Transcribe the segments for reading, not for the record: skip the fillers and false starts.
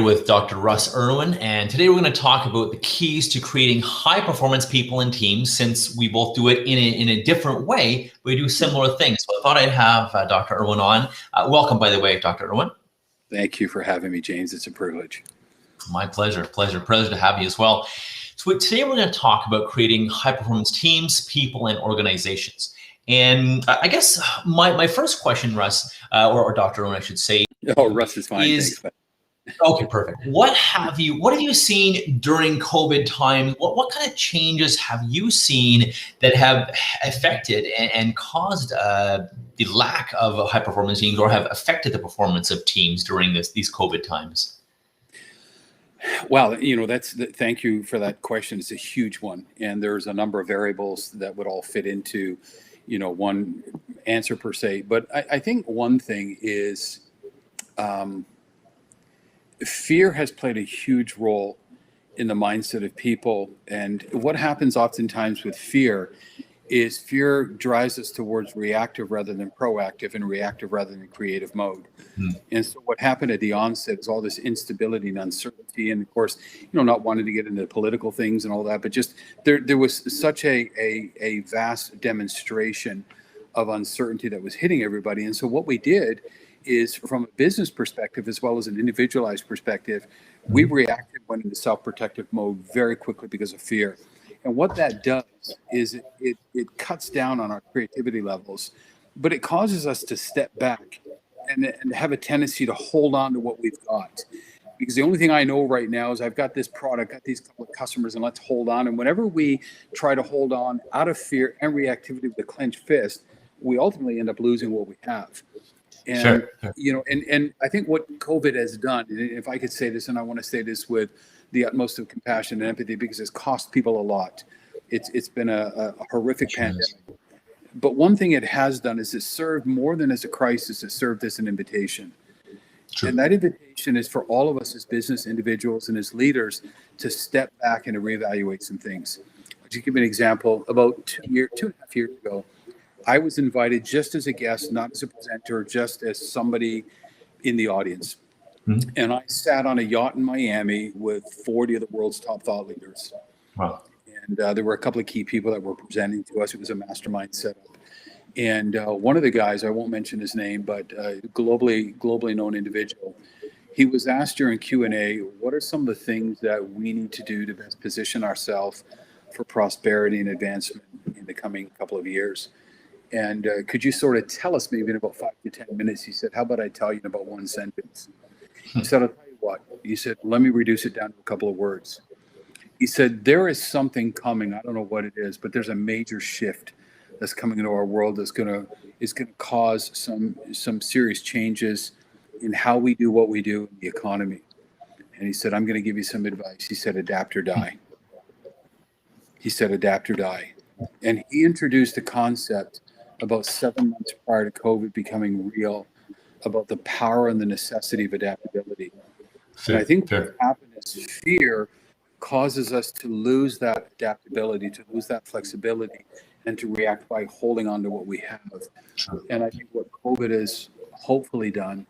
With Dr. Russ Irwin, and today we're going to talk about the keys to creating high-performance people and teams. Since we both do it in a different way, we do similar things. So I thought I'd have Dr. Irwin on. Welcome, by the way, Dr. Irwin. Thank you for having me, James. It's a privilege. My pleasure. Pleasure to have you as well. So today we're going to talk about creating high-performance teams, people, and organizations. And I guess my first question, Russ, or Dr. Irwin, I should say. Oh, Russ is fine. Thanks. Okay, perfect. What have you seen during COVID time? What kind of changes have you seen that have affected and caused the lack of high performance teams, or have affected the performance of teams during these COVID times? Well, thank you for that question. It's a huge one, and there's a number of variables that would all fit into, one answer per se. But I think one thing is, fear has played a huge role in the mindset of people. And what happens oftentimes with fear is fear drives us towards reactive rather than proactive, and reactive rather than creative mode. And so what happened at the onset is all this instability and uncertainty. And of course, not wanting to get into political things and all that, but just there was such a vast demonstration of uncertainty that was hitting everybody. And so what we did is, from a business perspective as well as an individualized perspective, we reacted, went into self-protective mode very quickly because of fear. And what that does is it cuts down on our creativity levels, but it causes us to step back and have a tendency to hold on to what we've got. Because the only thing I know right now is I've got this product, got these couple of customers, and let's hold on. And whenever we try to hold on out of fear and reactivity with a clenched fist, we ultimately end up losing what we have. And, sure. And I think what COVID has done, and if I could say this, and I want to say this with the utmost of compassion and empathy, because it's cost people a lot. It's been a horrific pandemic. But one thing it has done is it served more than as a crisis, it served as an invitation. True. And that invitation is for all of us as business individuals and as leaders to step back and to reevaluate some things. To give you an example, about 2.5 years ago, I was invited just as a guest, not as a presenter, just as somebody in the audience. Mm-hmm. And I sat on a yacht in Miami with 40 of the world's top thought leaders. Wow. And there were a couple of key people that were presenting to us. It was a mastermind setup. And one of the guys, I won't mention his name, but globally known individual, he was asked during Q&A, what are some of the things that we need to do to best position ourselves for prosperity and advancement in the coming couple of years? And could you sort of tell us, maybe in about 5 to 10 minutes? He said, how about I tell you in about one sentence? He said, I'll tell you what. He said, let me reduce it down to a couple of words. He said, there is something coming. I don't know what it is, but there's a major shift that's coming into our world that's going to cause some serious changes in how we do what we do in the economy. And he said, I'm going to give you some advice. He said, adapt or die. He said, adapt or die. And he introduced a concept about 7 months prior to COVID becoming real, about the power and the necessity of adaptability. And I think what happened is fear causes us to lose that adaptability, to lose that flexibility, and to react by holding on to what we have. And I think what COVID has hopefully done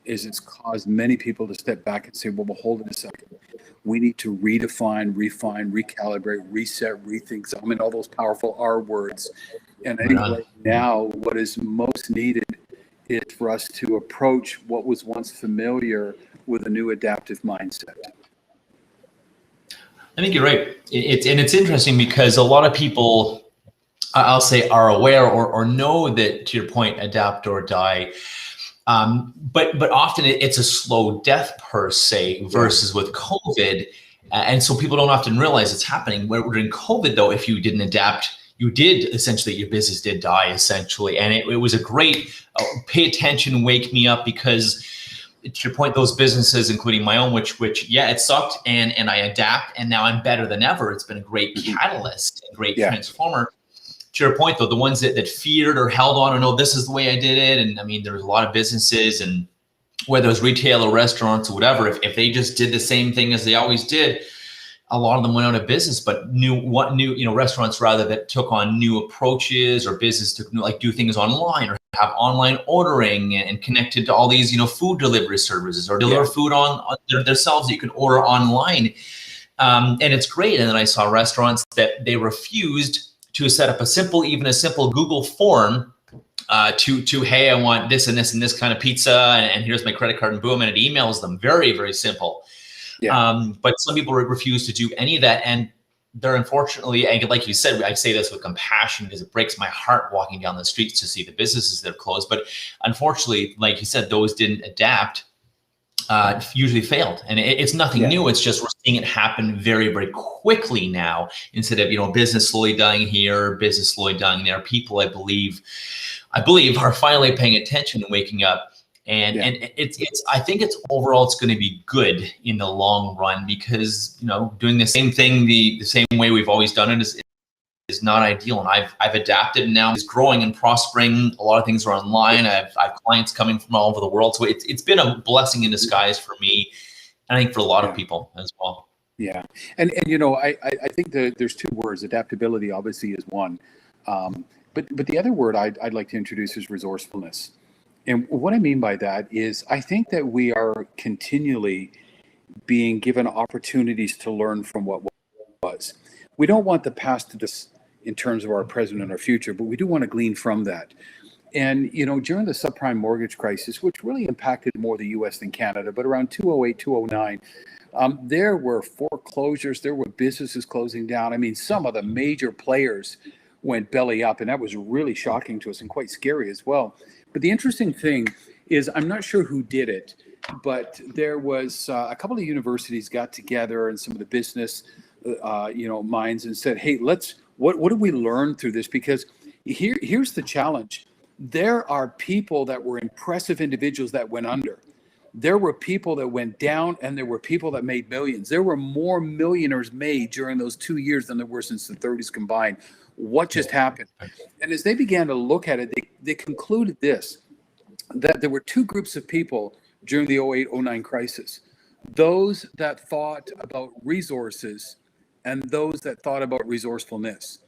is it's caused many people to step back and say, well, hold it a second. We need to redefine, refine, recalibrate, reset, rethink. I mean, all those powerful R words. And I think right now, what is most needed is for us to approach what was once familiar with a new adaptive mindset. I think you're right. It's interesting because a lot of people, I'll say, are aware or know that, to your point, adapt or die. But often it's a slow death per se versus with COVID. And so people don't often realize it's happening. Where during COVID, though, if you didn't adapt, you did essentially, your business did die essentially. And it was a great pay attention, wake me up, because to your point, those businesses, including my own, which yeah, it sucked and I adapt and now I'm better than ever. It's been a great catalyst, a great transformer. To your point, though, the ones that feared or held on, or no, this is the way I did it. And I mean, there was a lot of businesses, and whether it was retail or restaurants or whatever, if they just did the same thing as they always did, a lot of them went out of business. But restaurants rather that took on new approaches, or business to do things online or have online ordering and connected to all these, food delivery services, or deliver food on themselves that you can order online. And it's great. And then I saw restaurants that they refused to set up a simple Google form to hey, I want this and this and this kind of pizza, and here's my credit card, and boom, and it emails them. Very, very simple. But some people refuse to do any of that, and they're unfortunately, and like you said, I say this with compassion because it breaks my heart walking down the streets to see the businesses that are closed. But unfortunately, like you said, those didn't adapt. Usually failed, and it's nothing new. It's just we're seeing it happen very, very quickly now. Instead of business slowly dying here, business slowly dying there, people I believe are finally paying attention and waking up. And I think it's overall it's going to be good in the long run, because doing the same thing the same way we've always done it is not ideal. And I've adapted, and now it's growing and prospering. A lot of things are online. I have clients coming from all over the world. So it's been a blessing in disguise for me, and I think for a lot of people as well. Yeah. And I think that there's two words. Adaptability obviously is one. But the other word I'd like to introduce is resourcefulness. And what I mean by that is I think that we are continually being given opportunities to learn from what was. We don't want the past to just in terms of our present and our future, but we do want to glean from that. And, during the subprime mortgage crisis, which really impacted more the US than Canada, but around 2008, 2009, there were foreclosures, there were businesses closing down. I mean, some of the major players went belly up, and that was really shocking to us and quite scary as well. But the interesting thing is, I'm not sure who did it, but there was a couple of universities got together and some of the business minds and said, hey, what did we learn through this? Because here's the challenge. There are people that were impressive individuals that went under. There were people that went down, and there were people that made millions. There were more millionaires made during those 2 years than there were since the 30s combined. What just happened? And as they began to look at it, they concluded that there were two groups of people during the 08-09 crisis. Those that thought about resources and those that thought about resourcefulness.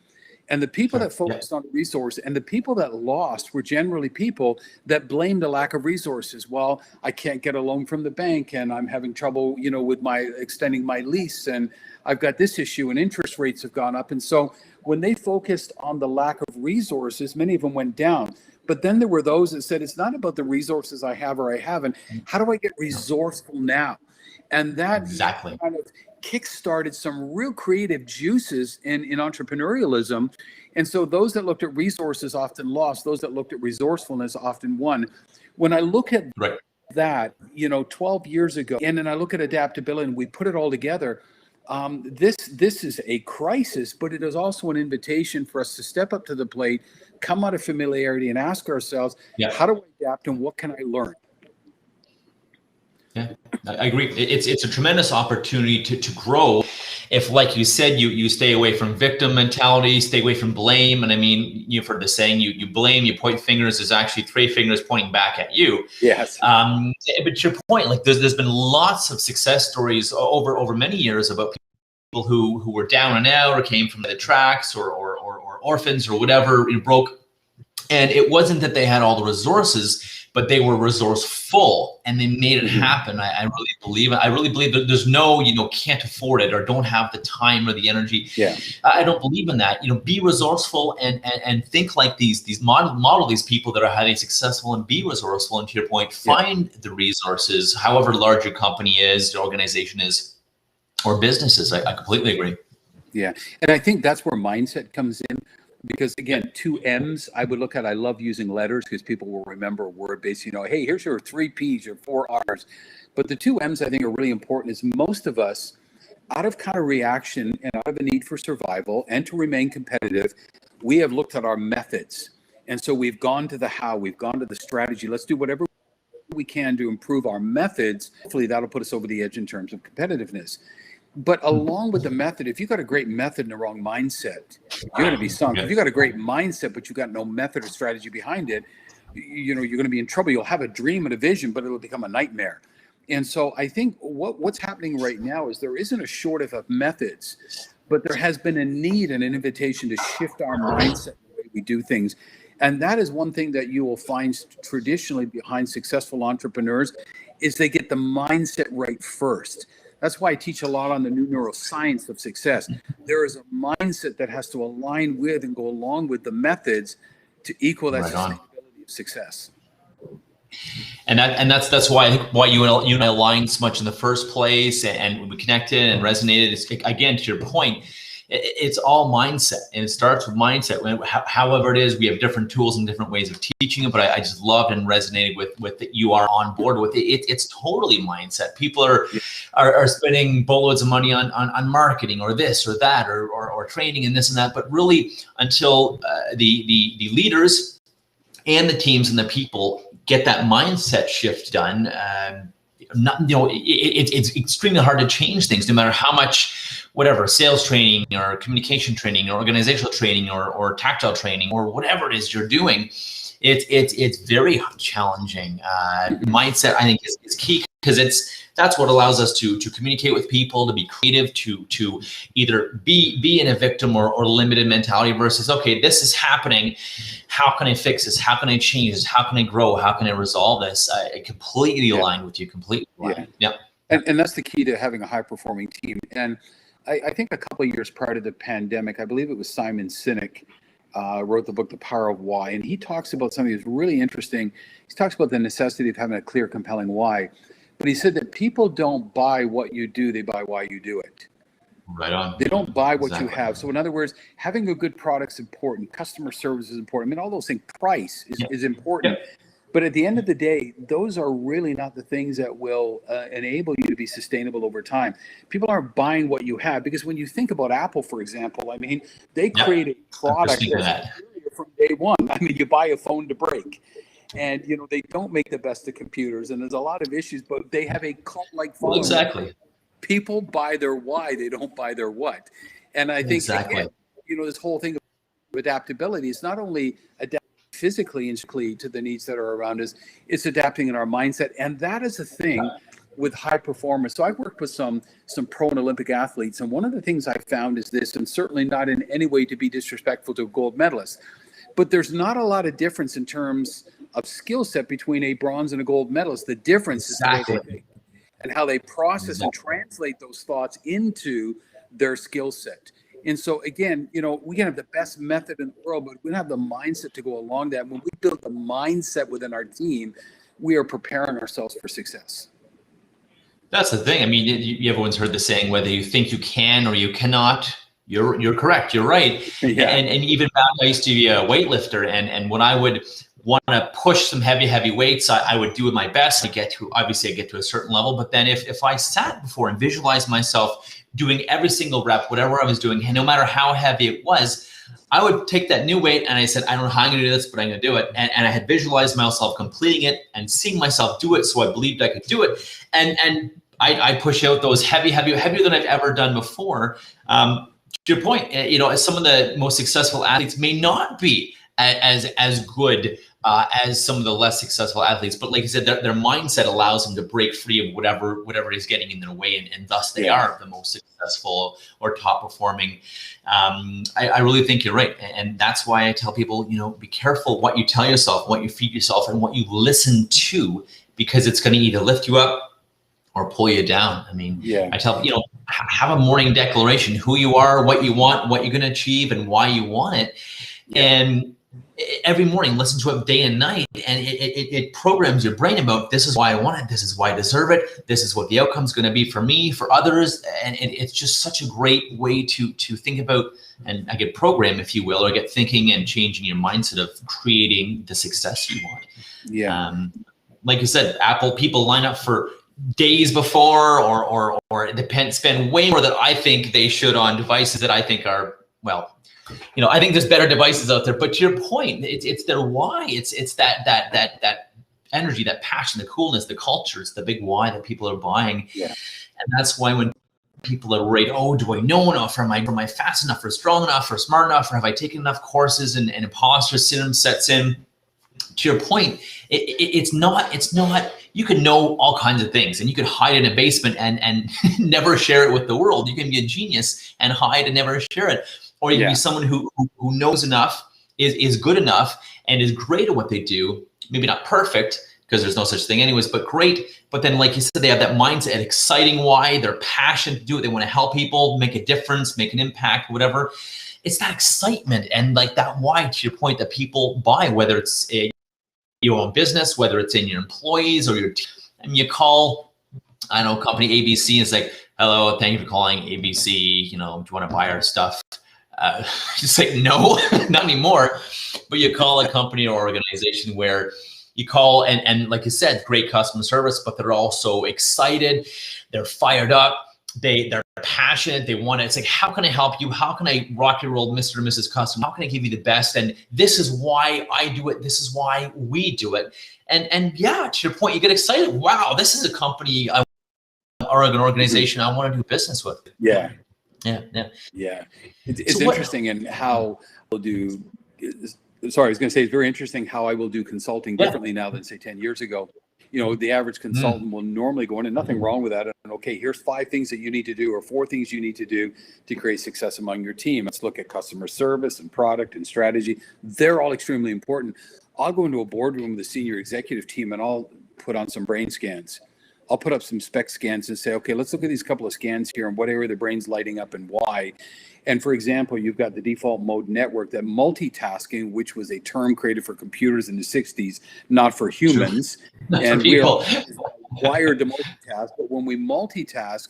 And the people that focused on resource and the people that lost were generally people that blamed a lack of resources. Well, I can't get a loan from the bank, and I'm having trouble, with my extending my lease, and I've got this issue, and interest rates have gone up. And so when they focused on the lack of resources, many of them went down. But then there were those that said, it's not about the resources I have or I haven't. How do I get resourceful now? And that kind of kick-started some real creative juices in entrepreneurialism. And so those that looked at resources often lost. Those that looked at resourcefulness often won. When I look at that, 12 years ago, and then I look at adaptability and we put it all together, this is a crisis, but it is also an invitation for us to step up to the plate, come out of familiarity, and ask ourselves, how do I adapt and what can I learn? Yeah, I agree. It's a tremendous opportunity to grow. If, like you said, you stay away from victim mentality, stay away from blame. And I mean, you've heard the saying, you blame, you point fingers, there's actually 3 fingers pointing back at you. Yes. But your point, like there's been lots of success stories over many years about people who were down and out or came from the tracks or orphans or whatever, broke. And it wasn't that they had all the resources, but they were resourceful and they made it happen. I really believe it. I really believe that there's no, can't afford it or don't have the time or the energy. Yeah. I don't believe in that. Be resourceful and think like these model these people that are highly successful, and be resourceful. And to your point, find the resources, however large your company is, your organization is, or businesses. I completely agree. Yeah. And I think that's where mindset comes in. Because again, 2 M's, I would look at, I love using letters because people will remember a word based, hey, here's your 3 P's, your 4 R's. But the 2 M's I think are really important is most of us, out of kind of reaction and out of a need for survival and to remain competitive, we have looked at our methods. And so we've gone to the how, we've gone to the strategy. Let's do whatever we can to improve our methods. Hopefully that'll put us over the edge in terms of competitiveness. But along with the method, if you've got a great method and the wrong mindset, you're going to be sunk. If you've got a great mindset, but you've got no method or strategy behind it, you're going to be in trouble. You'll have a dream and a vision, but it'll become a nightmare. And so I think what's happening right now is there isn't a shortage of methods, but there has been a need and an invitation to shift our mindset, the way we do things. And that is one thing that you will find traditionally behind successful entrepreneurs is they get the mindset right first. That's why I teach a lot on the new neuroscience of success. There is a mindset that has to align with and go along with the methods to equal that sustainability of success. And that's why I think why you and I aligned so much in the first place, and we connected and resonated. It's, again, to your point, it's all mindset, and it starts with mindset. However it is, we have different tools and different ways of teaching it, but I just loved and resonated with that you are on board with it. It's totally mindset. People are spending boatloads of money on marketing or this or that or training and this and that, but really until the leaders and the teams and the people get that mindset shift done, it's extremely hard to change things, no matter how much, whatever, sales training or communication training or organizational training or tactile training or whatever it is you're doing. It's very challenging. Mindset, I think, is key, because that's what allows us to communicate with people, to be creative, to either be in a victim or limited mentality versus, okay, this is happening. How can I fix this? How can I change this? How can I grow? How can I resolve this? I completely aligned with you, completely aligned. Yeah. And that's the key to having a high performing team. And I think a couple of years prior to the pandemic, I believe it was Simon Sinek, wrote the book, The Power of Why. And he talks about something that's really interesting. He talks about the necessity of having a clear, compelling why. But he said that people don't buy what you do, they buy why you do it. Right on. They don't buy what you have. So in other words, having a good product is important. Customer service is important. I mean, all those things, price is important. Yeah. But at the end of the day, those are really not the things that will enable you to be sustainable over time. People aren't buying what you have, because when you think about Apple, for example, I mean, they create a product that's from day one. I mean, you buy a phone to break. And, they don't make the best of computers, and there's a lot of issues, but they have a cult-like following. Exactly. People buy their why, they don't buy their what. And I think, again, this whole thing of adaptability is not only adapting physically and to the needs that are around us, it's adapting in our mindset. And that is the thing with high performance. So I've worked with some pro and Olympic athletes, and one of the things I found is this, and certainly not in any way to be disrespectful to a gold medalist, but there's not a lot of difference in terms of skill set between a bronze and a gold medalist. The difference is the way they think and how they process and translate those thoughts into their skill set. And so again, we can have the best method in the world, but we don't have the mindset to go along that. When we build the mindset within our team, we are preparing ourselves for success. That's the thing. I mean, everyone's heard the saying, whether you think you can or you cannot, you're correct. You're right. Yeah. And even back, I used to be a weightlifter, and when I would want to push some heavy weights, I would do my best to get to a certain level. But then if I sat before and visualized myself doing every single rep, whatever I was doing, and no matter how heavy it was, I would take that new weight and I said, I don't know how I'm going to do this, but I'm going to do it. And I had visualized myself completing it and seeing myself do it. So I believed I could do it. And I push out those heavier than I've ever done before. To your point, some of the most successful athletes may not be as good as some of the less successful athletes, but like I said, their mindset allows them to break free of whatever is getting in their way, and thus they are the most successful or top performing. I really think you're right, and that's why I tell people, be careful what you tell yourself, what you feed yourself, and what you listen to, because it's going to either lift you up or pull you down. I mean, I tell have a morning declaration: who you are, what you want, what you're going to achieve, and why you want it, and every morning listen to it day and night, and it programs your brain about, this is why I want it, this is why I deserve it, this is what the outcome is going to be for me, for others. And it's just such a great way to think about and get programmed, if you will, or get thinking and changing your mindset of creating the success you want. Like you said, Apple people line up for days before or spend way more than I think they should on devices that I think are, well, I think there's better devices out there, but to your point, it's their why. It's that energy, that passion, the coolness, the culture. It's the big why that people are buying. And that's why when people are worried, oh, do I know enough? Am I fast enough, or strong enough, or smart enough, or have I taken enough courses, and imposter syndrome sets in? To your point, it's not, you could know all kinds of things, and you could hide in a basement and never share it with the world. You can be a genius and hide and never share it. Or you can be someone who knows enough is good enough and is great at what they do, maybe not perfect, because there's no such thing anyways, but great. But then, like you said, they have that mindset, an exciting why, they're passionate to do it, they want to help people, make a difference, make an impact, whatever. It's that excitement and like that why, to your point, that people buy, whether it's your own business, whether it's in your employees or your team. And you call, I don't know, company ABC, and it's like, hello, thank you for calling ABC, you know, do you want to buy our stuff? Just like, no, not anymore. But you call a company or organization where you call and like you said, great customer service, but they're also excited, they're fired up, they're passionate, they want to, it's like, how can I help you? How can I rock your world, Mr. and Mrs. Customer? How can I give you the best? And this is why I do it. This is why we do it. And yeah, to your point, you get excited. Wow, this is a company or an organization I want to do business with. Yeah. It's So interesting in how we'll do. Sorry, I was going to say it's very interesting how I will do consulting differently now than say 10 years ago. You know, the average consultant will normally go in, and nothing wrong with that. And okay, here's 5 things that you need to do or 4 things you need to do to create success among your team. Let's look at customer service and product and strategy. They're all extremely important. I'll go into a boardroom with the senior executive team and I'll put on some brain scans. I'll put up some spec scans and say, okay, let's look at these couple of scans here and what area the brain's lighting up and why. And for example, you've got the default mode network, that multitasking, which was a term created for computers in the 60s, not for humans. And we are wired to multitask, but when we multitask,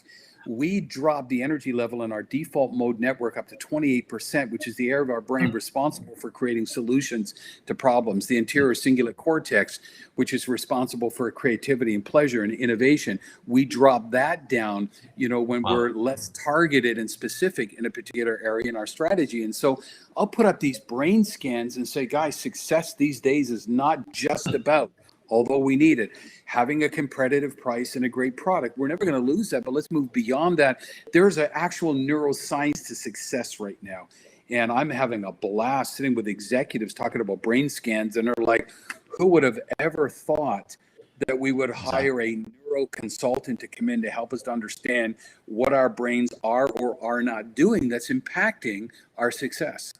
we drop the energy level in our default mode network up to 28%, which is the area of our brain responsible for creating solutions to problems. The anterior cingulate cortex, which is responsible for creativity and pleasure and innovation, we drop that down, you know, when we're less targeted and specific in a particular area in our strategy. And so I'll put up these brain scans and say, guys, success these days is not just about, although we need it, having a competitive price and a great product. We're never going to lose that, but let's move beyond that. There's an actual neuroscience to success right now. And I'm having a blast sitting with executives talking about brain scans, and they're like, who would have ever thought that we would hire a neuro consultant to come in to help us to understand what our brains are or are not doing that's impacting our success?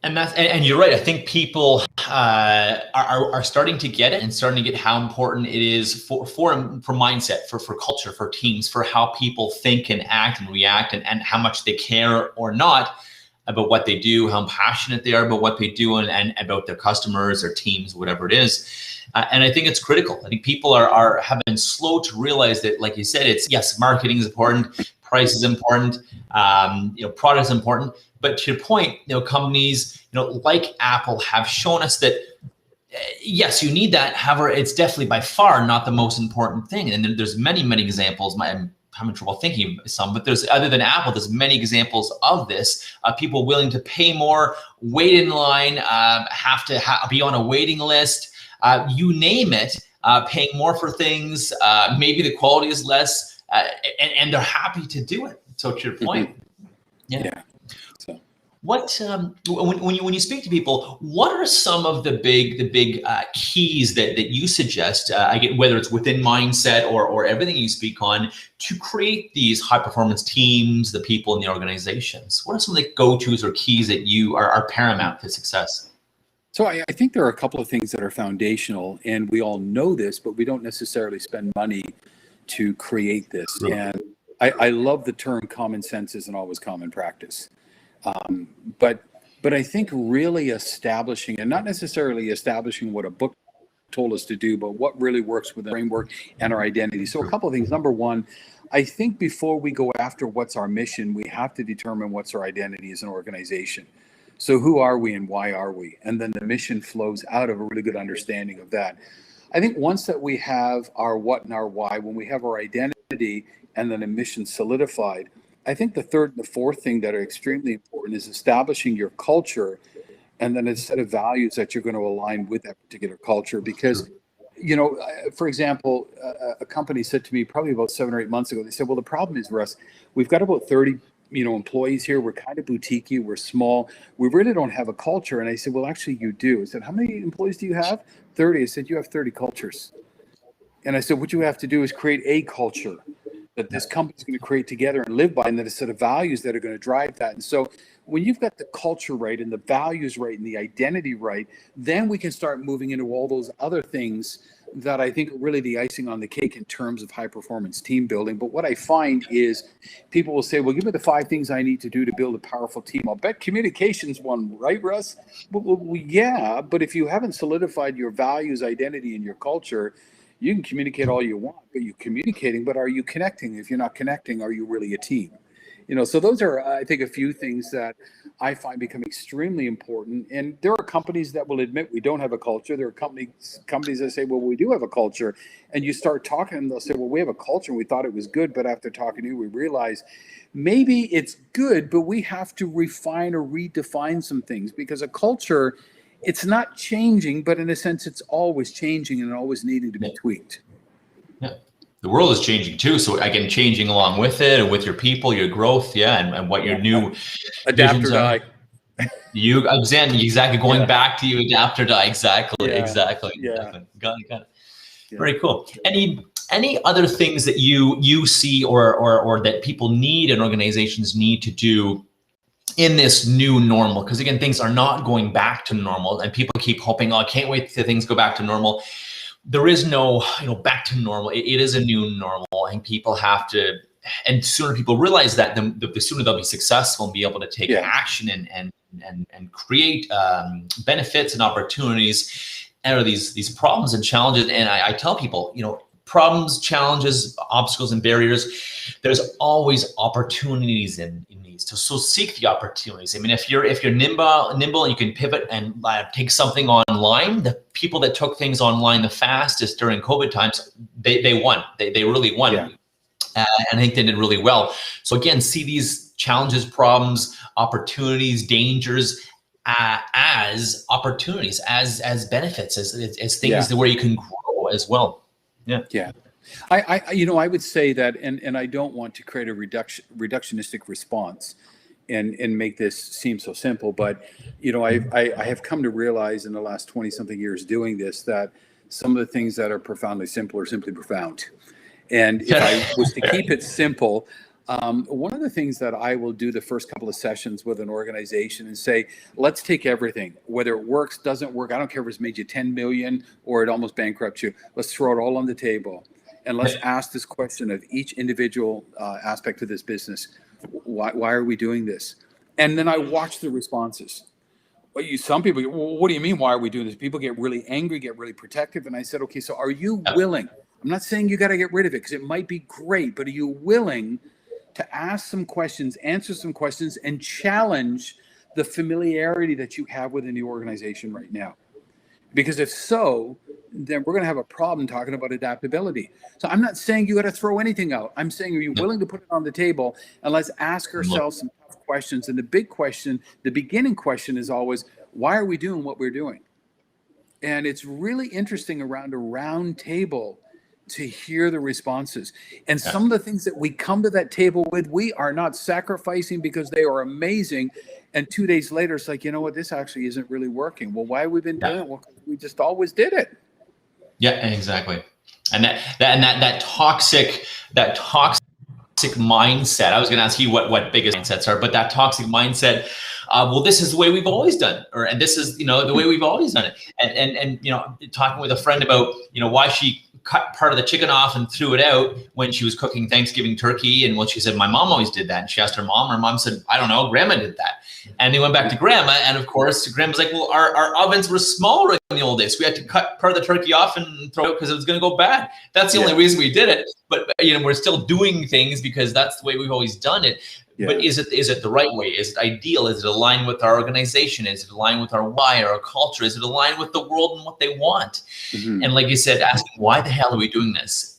And you're right. I think people are starting to get it and starting to get how important it is for mindset, for culture, for teams, for how people think and act and react, and how much they care or not about what they do, how passionate they are about what they do, and about their customers, their teams, whatever it is. And I think it's critical. I think people have been slow to realize that, like you said, it's, yes, marketing is important, price is important, product is important. But to your point, companies, like Apple have shown us that, yes, you need that. However, it's definitely by far not the most important thing. And there's many, many examples. I'm having trouble thinking of some, but there's, other than Apple, there's many examples of this. People willing to pay more, wait in line, have to be on a waiting list, you name it, paying more for things. Maybe the quality is less, and they're happy to do it. So to your point, yeah. What when you speak to people, what are some of the big keys that you suggest? Whether it's within mindset or everything you speak on, to create these high performance teams, the people in the organizations. What are some of the go-tos or keys that you are paramount to success? So I think there are a couple of things that are foundational, and we all know this, but we don't necessarily spend money to create this. And I love the term common sense isn't always common practice. But I think really establishing, and not necessarily establishing what a book told us to do, but what really works with the framework and our identity. So a couple of things. Number one, I think before we go after what's our mission, we have to determine what's our identity as an organization. So who are we and why are we? And then the mission flows out of a really good understanding of that. I think once that we have our what and our why, when we have our identity and then a mission solidified, I think the third and the fourth thing that are extremely important is establishing your culture and then a set of values that you're going to align with that particular culture. Because, for example, a company said to me probably about 7 or 8 months ago, they said, well, the problem is, Russ, we've got about 30 employees here. We're kind of boutique-y. We're small. We really don't have a culture. And I said, well, actually, you do. I said, how many employees do you have? 30. I said, you have 30 cultures. And I said, what you have to do is create a culture that this company is going to create together and live by, and then a set of values that are going to drive that. And so when you've got the culture right and the values right and the identity right, then we can start moving into all those other things that I think are really the icing on the cake in terms of high performance team building. But what I find is people will say, well, give me the 5 things I need to do to build a powerful team. I'll bet communication's one, right, Russ? Well, yeah, but if you haven't solidified your values, identity, and your culture, you can communicate all you want, but you're communicating, but are you connecting? If you're not connecting, are you really a team? So those are, I think, a few things that I find become extremely important. And there are companies that will admit we don't have a culture. There are companies that say, well, we do have a culture. And you start talking and they'll say, well, we have a culture and we thought it was good. But after talking to you, we realize maybe it's good, but we have to refine or redefine some things, because a culture, it's not changing, but in a sense, it's always changing and always needing to be tweaked. Yeah. The world is changing too. So again, changing along with it and with your people, your growth, and what your new adapt or die. You exactly going back to you, adapt or die. Exactly. Yeah. Got it. Yeah. Very cool. Any other things that you see or that people need and organizations need to do in this new normal? Because again, things are not going back to normal, and people keep hoping, oh, I can't wait till things go back to normal. There is no, back to normal. It is a new normal, and people have to, and sooner people realize that, the sooner they'll be successful and be able to take action and create benefits and opportunities out of these problems and challenges. And I tell people, problems, challenges, obstacles, and barriers, there's always opportunities in these. So seek the opportunities. I mean, if you're nimble and you can pivot and take something online, the people that took things online the fastest during COVID times, they won. They really won. Yeah. And I think they did really well. So again, see these challenges, problems, opportunities, dangers as opportunities, as benefits, as things where you can grow as well. Yeah. I would say that, and I don't want to create a reductionistic response and make this seem so simple, but I have come to realize in the last 20 something years doing this that some of the things that are profoundly simple are simply profound. And if I was to keep it simple, one of the things that I will do the first couple of sessions with an organization and say, let's take everything, whether it works, doesn't work. I don't care if it's made you 10 million or it almost bankrupts you. Let's throw it all on the table. And let's ask this question of each individual aspect of this business. Why are we doing this? And then I watch the responses. Some people go, well, what do you mean, why are we doing this? People get really angry, get really protective. And I said, okay, so are you willing? I'm not saying you got to get rid of it because it might be great, but are you willing to ask some questions, answer some questions, and challenge the familiarity that you have within the organization right now? Because if so, then we're going to have a problem talking about adaptability. So I'm not saying you got to throw anything out. I'm saying, are you willing to put it on the table? And let's ask ourselves some tough questions. And the big question, the beginning question is always, why are we doing what we're doing? And it's really interesting around a round table to hear the responses. And some of the things that we come to that table with, we are not sacrificing because they are amazing. And 2 days later, it's like, you know what, this actually isn't really working. Well, why have we been doing it? Well, we just always did it. Yeah, exactly. And that toxic mindset. I was going to ask you what biggest mindsets are, but that toxic mindset. Well, this is the way we've always done it, and this is the way we've always done it. And talking with a friend about why she cut part of the chicken off and threw it out when she was cooking Thanksgiving turkey, and she said, my mom always did that. And she asked her mom said, I don't know, grandma did that. And they went back to grandma, and of course grandma's like, well, our ovens were smaller in the old days, so we had to cut part of the turkey off and throw it because it was going to go bad. That's the only reason we did it. But we're still doing things because that's the way we've always done it. Yeah. But is it the right way? Is it ideal? Is it aligned with our organization? Is it aligned with our why, our culture? Is it aligned with the world and what they want? Mm-hmm. And like you said, asking why the hell are we doing this?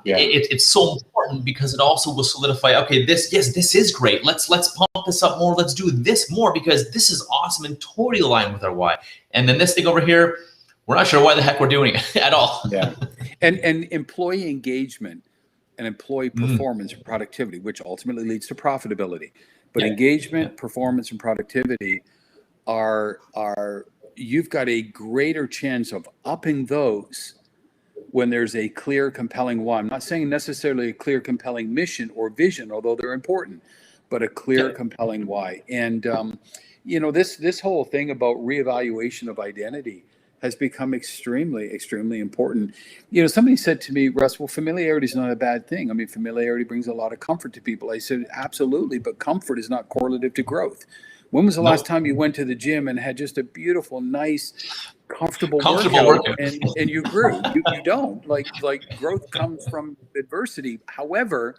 It's so important because it also will solidify. Okay, this is great. Let's pump this up more. Let's do this more because this is awesome and totally aligned with our why. And then this thing over here, we're not sure why the heck we're doing it at all. Yeah, and employee engagement and employee performance and productivity, which ultimately leads to profitability. But engagement, performance, and productivity are you've got a greater chance of upping those when there's a clear, compelling why. I'm not saying necessarily a clear, compelling mission or vision, although they're important. but a clear, compelling why. And, this whole thing about reevaluation of identity has become extremely, extremely important. Somebody said to me, Russ, well, familiarity is not a bad thing. I mean, familiarity brings a lot of comfort to people. I said, absolutely, but comfort is not correlative to growth. When was the last time you went to the gym and had just a beautiful, nice, comfortable workout and you grew? You don't. Like growth comes from adversity. However,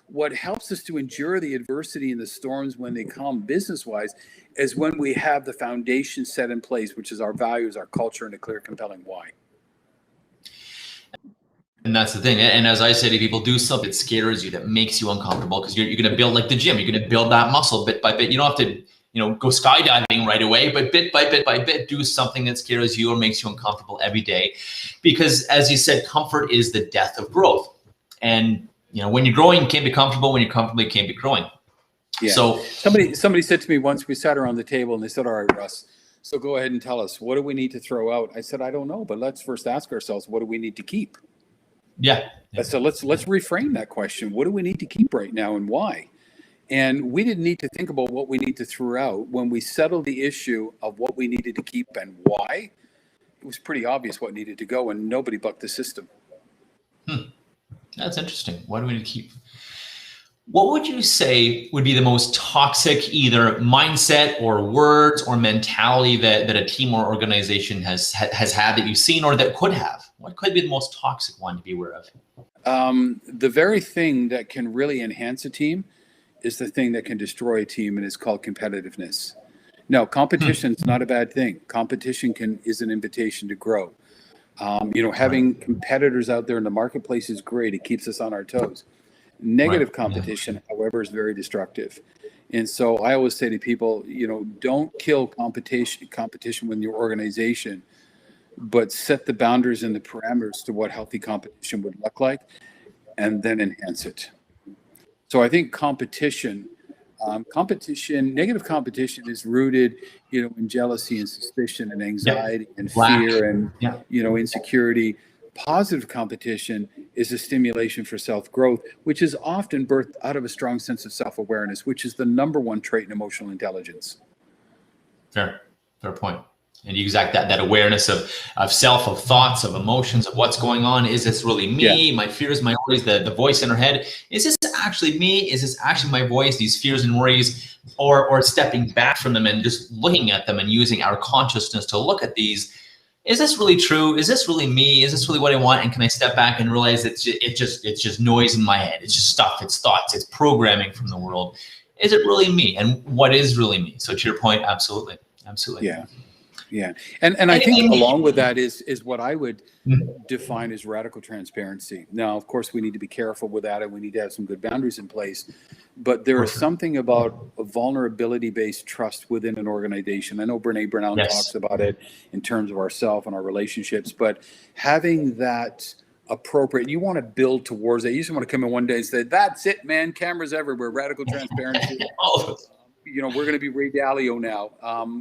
what helps us to endure the adversity and the storms when they come business-wise is when we have the foundation set in place, which is our values, our culture, and a clear, compelling why. And that's the thing. And as I say to people, do something that scares you, that makes you uncomfortable, because you're going to build like the gym. You're going to build that muscle bit by bit. You don't have to, go skydiving right away, but bit by bit by bit, do something that scares you or makes you uncomfortable every day. Because as you said, comfort is the death of growth. And, when you're growing, you can't be comfortable. When you're comfortable, you can't be growing. Yeah. So somebody said to me once, we sat around the table and they said, all right, Russ, so go ahead and tell us, what do we need to throw out? I said, I don't know, but let's first ask ourselves, what do we need to keep? Yeah. So let's reframe that question. What do we need to keep right now and why? And we didn't need to think about what we need to throw out. When we settled the issue of what we needed to keep and why, it was pretty obvious what needed to go, and nobody bucked the system. That's interesting. What do we need to keep? What would you say would be the most toxic either mindset or words or mentality that a team or organization has had that you've seen or that could have? What could be the most toxic one to be aware of? The very thing that can really enhance a team is the thing that can destroy a team, and it's called competitiveness. Now, competition is not a bad thing. Competition is an invitation to grow. Having competitors out there in the marketplace is great. It keeps us on our toes. Negative competition, however, is very destructive. And so I always say to people, don't kill competition within your organization, but set the boundaries and the parameters to what healthy competition would look like, and then enhance it. So I think negative competition is rooted, in jealousy and suspicion and anxiety and fear and, insecurity. Positive competition is a stimulation for self-growth, which is often birthed out of a strong sense of self-awareness, which is the number one trait in emotional intelligence. Fair point. And you exact that awareness of self, of thoughts, of emotions, of what's going on. Is this really me? My fears, my worries, the voice in our head. Is this actually me? Is this actually my voice, these fears and worries? Or stepping back from them and just looking at them and using our consciousness to look at these. Is this really true? Is this really me? Is this really what I want? And can I step back and realize it's just noise in my head? It's just stuff, it's thoughts, it's programming from the world. Is it really me? And what is really me? So to your point, absolutely. Yeah. And I think along with that is what I would define as radical transparency. Now, of course, we need to be careful with that, and we need to have some good boundaries in place. But there is something about a vulnerability-based trust within an organization. I know Brene Brown talks about it in terms of ourselves and our relationships, but having that appropriate, you want to build towards it. You just want to come in one day and say, that's it, man, cameras everywhere, radical transparency. We're going to be Ray Dalio now.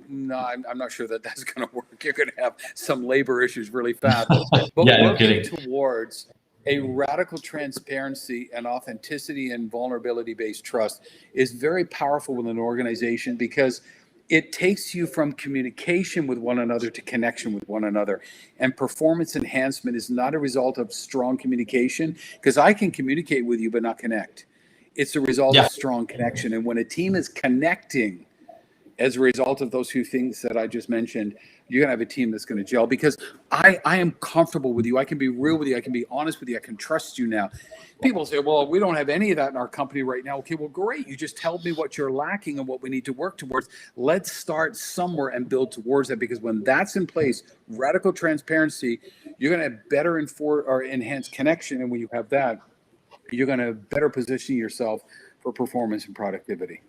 No, I'm not sure that's going to work. You're going to have some labor issues really fast. But working towards a radical transparency and authenticity and vulnerability-based trust is very powerful within an organization, because it takes you from communication with one another to connection with one another. And performance enhancement is not a result of strong communication, because I can communicate with you but not connect. It's a result of strong connection. And when a team is connecting as a result of those two things that I just mentioned, you're going to have a team that's going to gel, because I am comfortable with you. I can be real with you. I can be honest with you. I can trust you now. People say, well, we don't have any of that in our company right now. Okay, well, great. You just told me what you're lacking and what we need to work towards. Let's start somewhere and build towards that, because when that's in place, radical transparency, you're going to have better enhance connection. And when you have that, you're going to better position yourself for performance and productivity.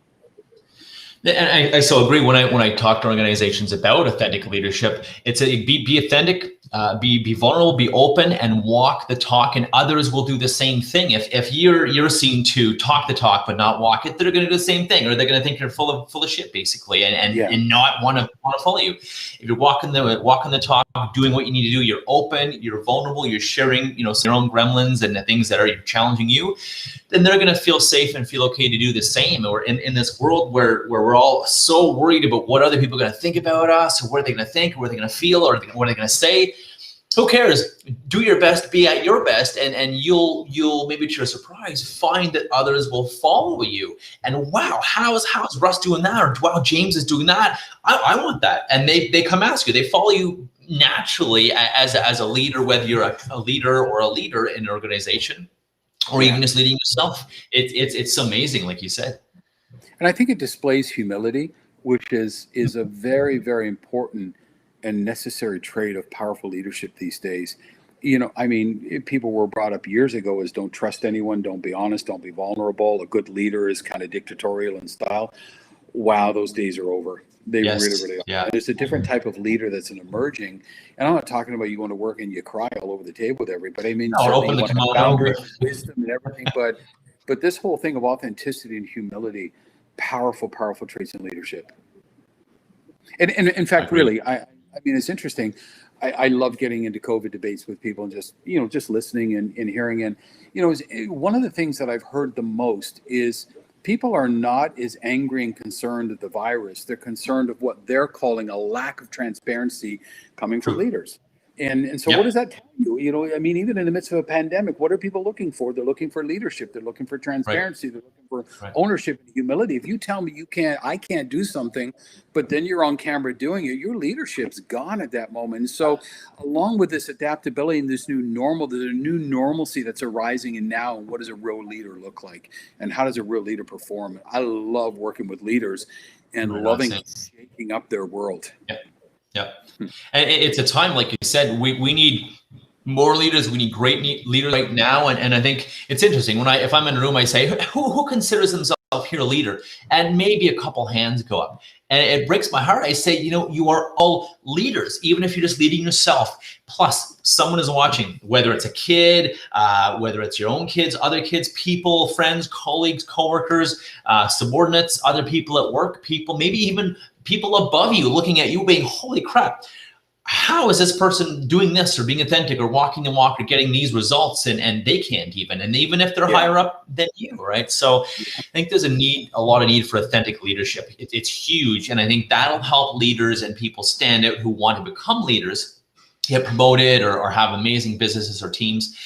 And I so agree. When I talk to organizations about authentic leadership, it's be authentic, be vulnerable, be open, and walk the talk, and others will do the same thing. If you're seen to talk the talk but not walk it, they're going to do the same thing, or they're going to think you're full of shit, basically, and not want to follow you. If you're walking the talk, doing what you need to do, you're open, you're vulnerable, you're sharing, your own gremlins and the things that are challenging you, then they're going to feel safe and feel okay to do the same. Or in this world where we're all so worried about what other people are going to think about us, or what are they going to think, or what are they going to feel, or what are they going to say. Who cares? Do your best, be at your best, and you'll maybe to your surprise find that others will follow you. And wow, how's Russ doing that? Or wow, James is doing that. I want that. And they come ask you. They follow you naturally as a leader, whether you're a leader or a leader in an organization, or even just leading yourself. It's amazing, like you said. And I think it displays humility, which is a very, very important and necessary trait of powerful leadership these days. I mean, people were brought up years ago as don't trust anyone, don't be honest, don't be vulnerable. A good leader is kind of dictatorial in style. Wow, those days are over. They really are. Yeah. There's a different type of leader that's an emerging, and I'm not talking about you going to work and you cry all over the table with everybody. I mean, certainly you want to have boundaries and wisdom and everything, but this whole thing of authenticity and humility, powerful traits in leadership. And in fact, really, I mean, it's interesting. I love getting into COVID debates with people and just listening and hearing. And, one of the things that I've heard the most is people are not as angry and concerned at the virus. They're concerned of what they're calling a lack of transparency coming from leaders. And so what does that tell you? I mean, even in the midst of a pandemic, what are people looking for? They're looking for leadership. They're looking for transparency. They're looking for ownership and humility. If you tell me I can't do something, but then you're on camera doing it, your leadership's gone at that moment. And so along with this adaptability and this new normal, there's a new normalcy that's arising in now. And what does a real leader look like? And how does a real leader perform? I love working with leaders and loving shaking up their world. Yeah. And it's a time, like you said, we need more leaders. We need great leaders right now. And I think it's interesting if I'm in a room, I say, who considers themselves here a leader? And maybe a couple hands go up. And it breaks my heart. I say, you are all leaders, even if you're just leading yourself. Plus, someone is watching, whether it's a kid, whether it's your own kids, other kids, people, friends, colleagues, coworkers, subordinates, other people at work, people, maybe even people above you looking at you being, holy crap, how is this person doing this or being authentic or walking the walk or getting these results and they can't even, and even if they're higher up than you, right? So I think there's a lot of need for authentic leadership. It's huge. And I think that'll help leaders and people stand out who want to become leaders, get promoted or have amazing businesses or teams.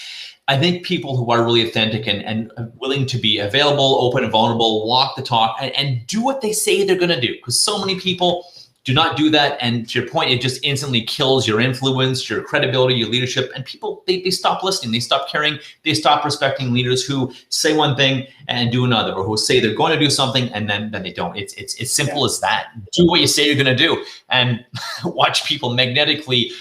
I think people who are really authentic and willing to be available, open and vulnerable, walk the talk and do what they say they're going to do. Because so many people do not do that. And to your point, it just instantly kills your influence, your credibility, your leadership. And people, they stop listening. They stop caring. They stop respecting leaders who say one thing and do another, or who say they're going to do something and then they don't. It's simple as that. Do what you say you're going to do and watch people magnetically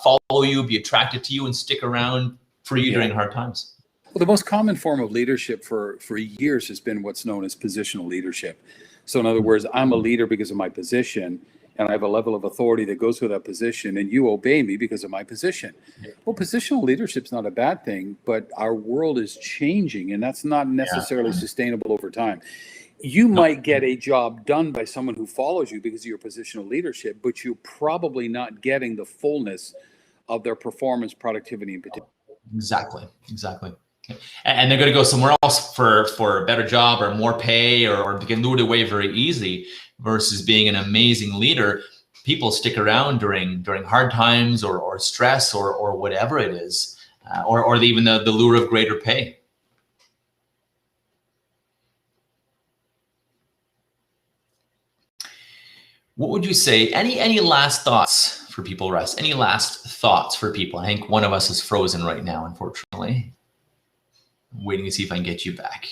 follow you, be attracted to you and stick around for you during hard times. Well, the most common form of leadership for years has been what's known as positional leadership. So in other words, I'm a leader because of my position, and I have a level of authority that goes with that position, and you obey me because of my position. Well, positional leadership's not a bad thing, but our world is changing, and that's not necessarily sustainable over time. You might get a job done by someone who follows you because of your positional leadership, but you're probably not getting the fullness of their performance, productivity, and potential. Exactly. And they're going to go somewhere else for a better job or more pay or they get lured away very easy versus being an amazing leader. People stick around during hard times or stress or whatever it is, or even the lure of greater pay. What would you say? Any last thoughts for people, Russ? Any last thoughts for people? I think one of us is frozen right now, unfortunately. I'm waiting to see if I can get you back.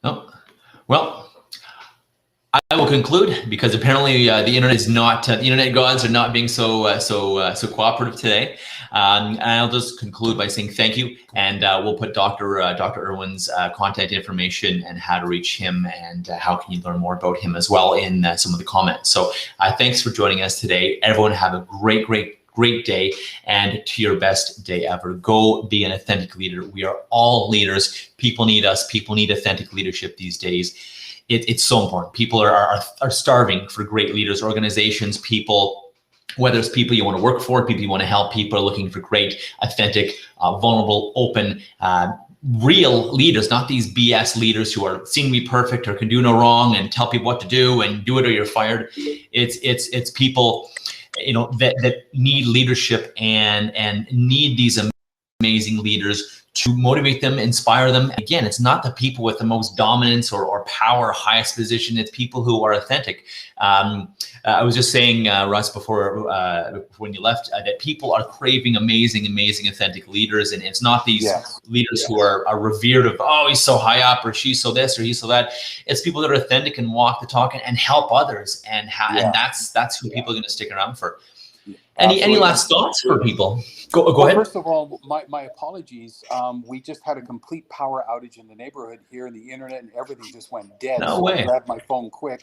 No. Well, I will conclude, because apparently the internet is not, the internet gods are not being so cooperative today. And I'll just conclude by saying thank you, and we'll put Dr. Irwin's contact information and how to reach him and how can you learn more about him as well in some of the comments. So thanks for joining us today. Everyone have a great day, and to your best day ever. Go be an authentic leader. We are all leaders. People need us. People need authentic leadership these days. It's so important. People are starving for great leaders, organizations, people, whether it's people you want to work for, people you want to help, people are looking for great, authentic, vulnerable, open, real leaders, not these BS leaders who are seem to be perfect or can do no wrong and tell people what to do and do it or you're fired. It's people, you know, that need leadership and need these amazing leaders to motivate them, inspire them. Again, it's not the people with the most dominance or power, highest position. It's people who are authentic. I was just saying, Russ, before when you left, that people are craving amazing, authentic leaders. And it's not these leaders who are revered of, oh, he's so high up, or she's so this, or he's so that. It's people that are authentic and walk the talk and help others. And that's who people are going to stick around for. Any last thoughts for people? Go ahead. First of all, my apologies. We just had a complete power outage in the neighborhood here, and the internet and everything just went dead. No way. I grabbed my phone quick,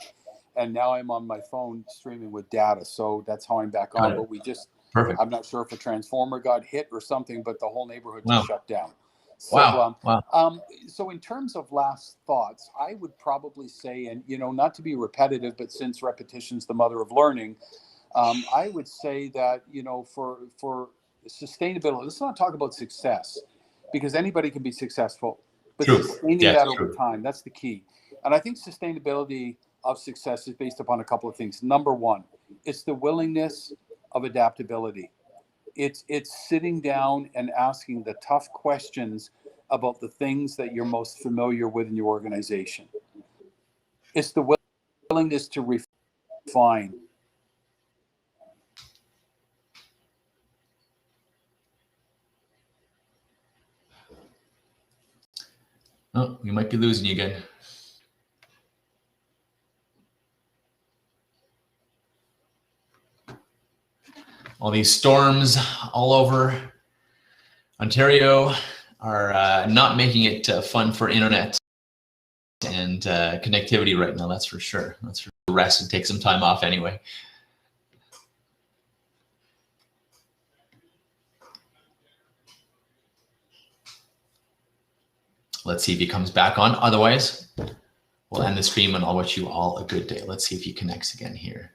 and now I'm on my phone streaming with data. So that's how I'm back on. But we just, perfect. I'm not sure if a transformer got hit or something, but the whole neighborhood just shut down. So, wow. So in terms of last thoughts, I would probably say, and not to be repetitive, but since repetition's the mother of learning, I would say that, for sustainability, let's not talk about success, because anybody can be successful, but sustaining that over time, that's the key. And I think sustainability of success is based upon a couple of things. Number one, it's the willingness of adaptability. It's sitting down and asking the tough questions about the things that you're most familiar with in your organization. It's the willingness to refine. Oh, we might be losing you again. All these storms all over Ontario are not making it fun for internet and connectivity right now. That's for sure. Let's rest and take some time off anyway. Let's see if he comes back on. Otherwise, we'll end the stream and I'll wish you all a good day. Let's see if he connects again here.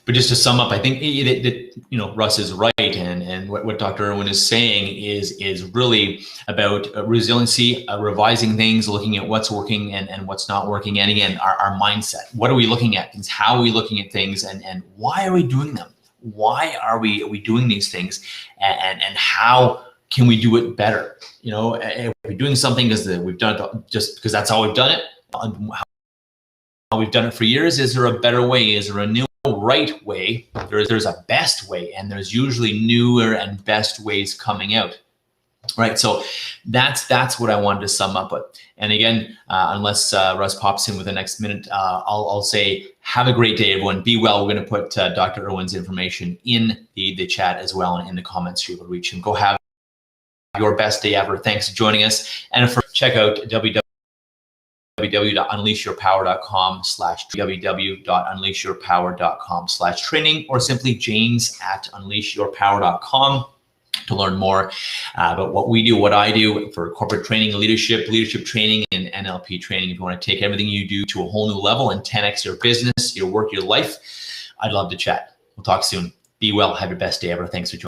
But just to sum up, I think that Russ is right, and what Dr. Irwin is saying is really about resiliency, revising things, looking at what's working and what's not working, and again, our mindset. What are we looking at things? How are we looking at things, and why are we doing them? Why are we doing these things, and how can we do it better? If we're doing something because we've done it just because that's how we've done it, how we've done it for years. Is there a better way? Is there a new right way? There's a best way, and there's usually newer and best ways coming out. Right, so that's what I wanted to sum up with. And again, unless Russ pops in with the next minute, I'll say have a great day, everyone. Be well. We're going to put Dr. Irwin's information in the chat as well and in the comments so you will reach him. Go have your best day ever. Thanks for joining us. And check out www.unleashyourpower.com/training or simply james@unleashyourpower.com to learn more about what we do, what I do for corporate training, leadership training, and NLP training. If you want to take everything you do to a whole new level and 10x your business, your work, your life, I'd love to chat. We'll talk soon. Be well. Have your best day ever. Thanks for joining.